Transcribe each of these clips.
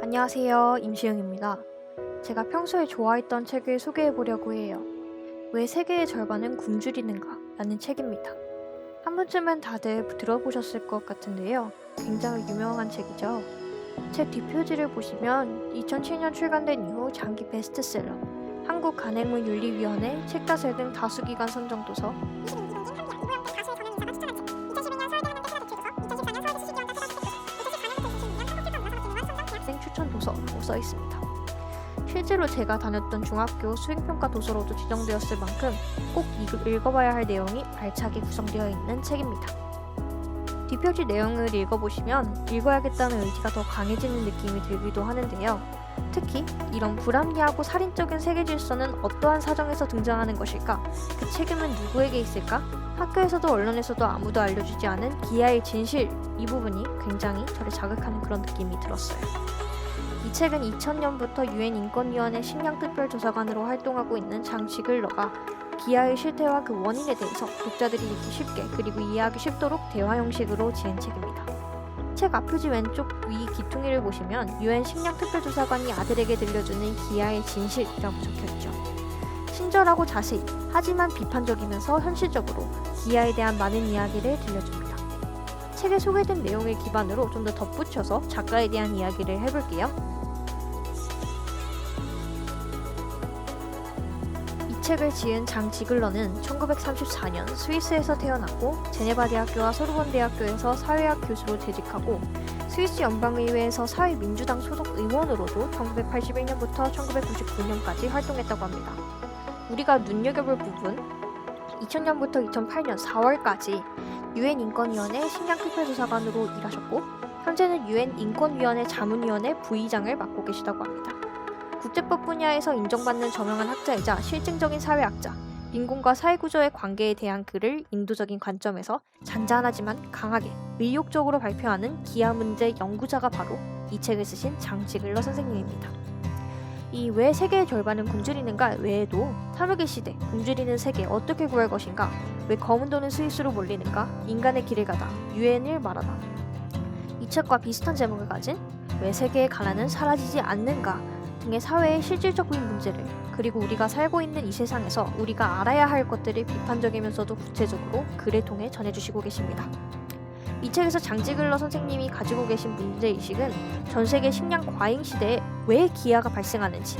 안녕하세요. 임시영입니다. 제가 평소에 좋아했던 책을 소개해보려고 해요. 왜 세계의 절반은 굶주리는가? 라는 책입니다. 한 번쯤은 다들 들어보셨을 것 같은데요. 굉장히 유명한 책이죠. 책 뒷표지를 보시면 2007년 출간된 이후 장기 베스트셀러, 한국간행문윤리위원회, 책다셀 등 다수기관 선정도서, 생 추천도서라고 써 있습니다. 실제로 제가 다녔던 중학교 수행평가 도서로도 지정되었을 만큼 꼭 읽어봐야 할 내용이 알차게 구성되어 있는 책입니다. 뒷표지 내용을 읽어보시면 읽어야겠다는 의지가 더 강해지는 느낌이 들기도 하는데요. 특히 이런 불합리하고 살인적인 세계 질서는 어떠한 사정에서 등장하는 것일까? 그 책임은 누구에게 있을까? 학교에서도 언론에서도 아무도 알려주지 않은 기아의 진실, 이 부분이 굉장히 저를 자극하는 그런 느낌이 들었어요. 이 책은 2000년부터 유엔 인권위원회 식량특별조사관으로 활동하고 있는 장 지글러가 기아의 실태와 그 원인에 대해서 독자들이 읽기 쉽게 그리고 이해하기 쉽도록 대화 형식으로 지은 책입니다. 책 앞표지 왼쪽 위 기퉁이를 보시면 유엔 식량특별조사관이 아들에게 들려주는 기아의 진실이라고 적혀있죠. 친절하고 자세히 하지만 비판적이면서 현실적으로 기아에 대한 많은 이야기를 들려줍니다. 책에 소개된 내용을 기반으로 좀 더 덧붙여서 작가에 대한 이야기를 해볼게요. 이 책을 지은 장 지글러는 1934년 스위스에서 태어났고 제네바 대학교와 소르본 대학교에서 사회학 교수로 재직하고 스위스 연방의회에서 사회민주당 소속 의원으로도 1981년부터 1999년까지 활동했다고 합니다. 우리가 눈여겨볼 부분, 2000년부터 2008년 4월까지 유엔 인권위원회 식량특별조사관으로 일하셨고 현재는 유엔 인권위원회 자문위원회 부의장을 맡고 계시다고 합니다. 국제법 분야에서 인정받는 저명한 학자이자 실증적인 사회학자, 빈곤과 사회구조의 관계에 대한 글을 인도적인 관점에서 잔잔하지만 강하게 의욕적으로 발표하는 기아 문제 연구자가 바로 이 책을 쓰신 장 지글러 선생님입니다. 이 왜 세계의 절반은 굶주리는가 외에도 탐욕의 시대, 굶주리는 세계 어떻게 구할 것인가, 왜 검은 돈은 스위스로 몰리는가, 인간의 길을 가다, 유엔을 말하다. 이 책과 비슷한 제목을 가진 왜 세계의 가난은 사라지지 않는가 등의 사회의 실질적인 문제를 그리고 우리가 살고 있는 이 세상에서 우리가 알아야 할 것들을 비판적이면서도 구체적으로 글을 통해 전해주시고 계십니다. 이 책에서 장 지글러 선생님이 가지고 계신 문제의식은 전 세계 식량 과잉 시대에 왜 기아가 발생하는지,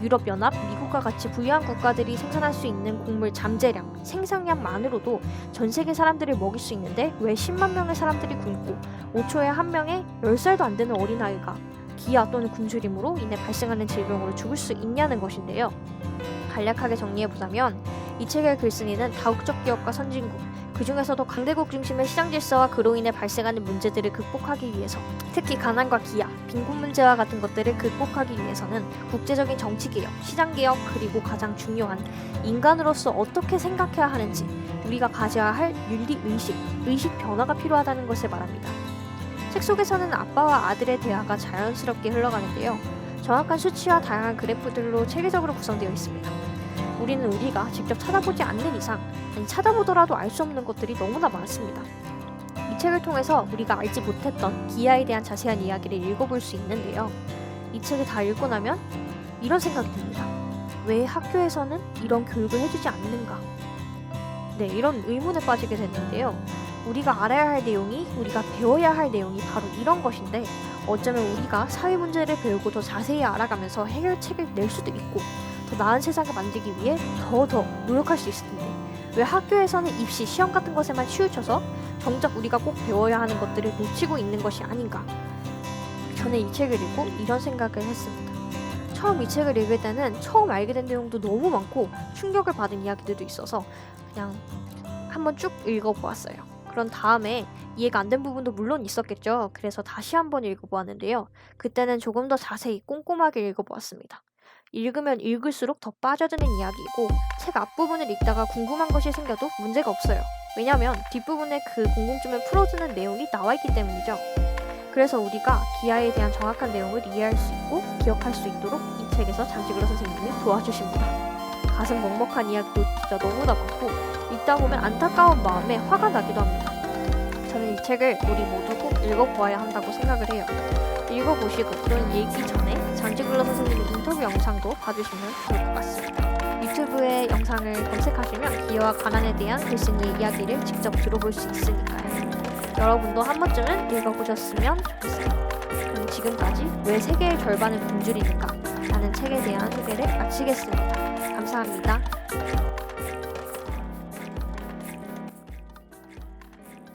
유럽연합, 미국과 같이 부유한 국가들이 생산할 수 있는 곡물 잠재량, 생산량만으로도 전 세계 사람들을 먹일 수 있는데 왜 10만 명의 사람들이 굶고 5초에 한 명의 10살도 안 되는 어린아이가 기아 또는 굶주림으로 인해 발생하는 질병으로 죽을 수 있냐는 것인데요. 간략하게 정리해보자면 이 책의 글쓴이는 다국적 기업과 선진국, 그 중에서도 강대국 중심의 시장 질서와 그로 인해 발생하는 문제들을 극복하기 위해서 특히 가난과 기아, 빈곤 문제와 같은 것들을 극복하기 위해서는 국제적인 정치개혁, 시장개혁 그리고 가장 중요한 인간으로서 어떻게 생각해야 하는지 우리가 가져야 할 윤리의식, 의식 변화가 필요하다는 것을 말합니다. 책 속에서는 아빠와 아들의 대화가 자연스럽게 흘러가는데요. 정확한 수치와 다양한 그래프들로 체계적으로 구성되어 있습니다. 우리는 우리가 직접 찾아보지 않는 이상, 아니 찾아보더라도 알 수 없는 것들이 너무나 많습니다. 이 책을 통해서 우리가 알지 못했던 기아에 대한 자세한 이야기를 읽어볼 수 있는데요. 이 책을 다 읽고 나면 이런 생각이 듭니다. 왜 학교에서는 이런 교육을 해주지 않는가? 네, 이런 의문에 빠지게 됐는데요. 우리가 알아야 할 내용이, 우리가 배워야 할 내용이 바로 이런 것인데 어쩌면 우리가 사회 문제를 배우고 더 자세히 알아가면서 해결책을 낼 수도 있고 더 나은 세상을 만들기 위해 더 노력할 수 있을 텐데 왜 학교에서는 입시, 시험 같은 것에만 치우쳐서 정작 우리가 꼭 배워야 하는 것들을 놓치고 있는 것이 아닌가. 저는 이 책을 읽고 이런 생각을 했습니다. 처음 이 책을 읽을 때는 처음 알게 된 내용도 너무 많고 충격을 받은 이야기들도 있어서 그냥 한번 쭉 읽어보았어요. 그런 다음에 이해가 안 된 부분도 물론 있었겠죠. 그래서 다시 한번 읽어보았는데요. 그때는 조금 더 자세히 꼼꼼하게 읽어보았습니다. 읽으면 읽을수록 더 빠져드는 이야기이고 책 앞부분을 읽다가 궁금한 것이 생겨도 문제가 없어요. 왜냐하면 뒷부분에 그 궁금증을 풀어주는 내용이 나와있기 때문이죠. 그래서 우리가 기아에 대한 정확한 내용을 이해할 수 있고 기억할 수 있도록 이 책에서 장 지글러 선생님이 도와주십니다. 가슴 먹먹한 이야기도 진짜 너무나 많고 읽다 보면 안타까운 마음에 화가 나기도 합니다. 저는 이 책을 우리 모두 꼭 읽어보아야 한다고 생각을 해요. 읽어보시고 또는 읽기 전에 장지글러 선생님의 인터뷰 영상도 봐주시면 좋을 것 같습니다. 유튜브에 영상을 검색하시면 기여와 가난에 대한 글쓴이의 이야기를 직접 들어볼 수 있으니까요. 여러분도 한 번쯤은 읽어보셨으면 좋겠어요. 그럼 지금까지 왜 세계의 절반은 굶주리는가? 라는 책에 대한 소개를 마치겠습니다. 감사합니다.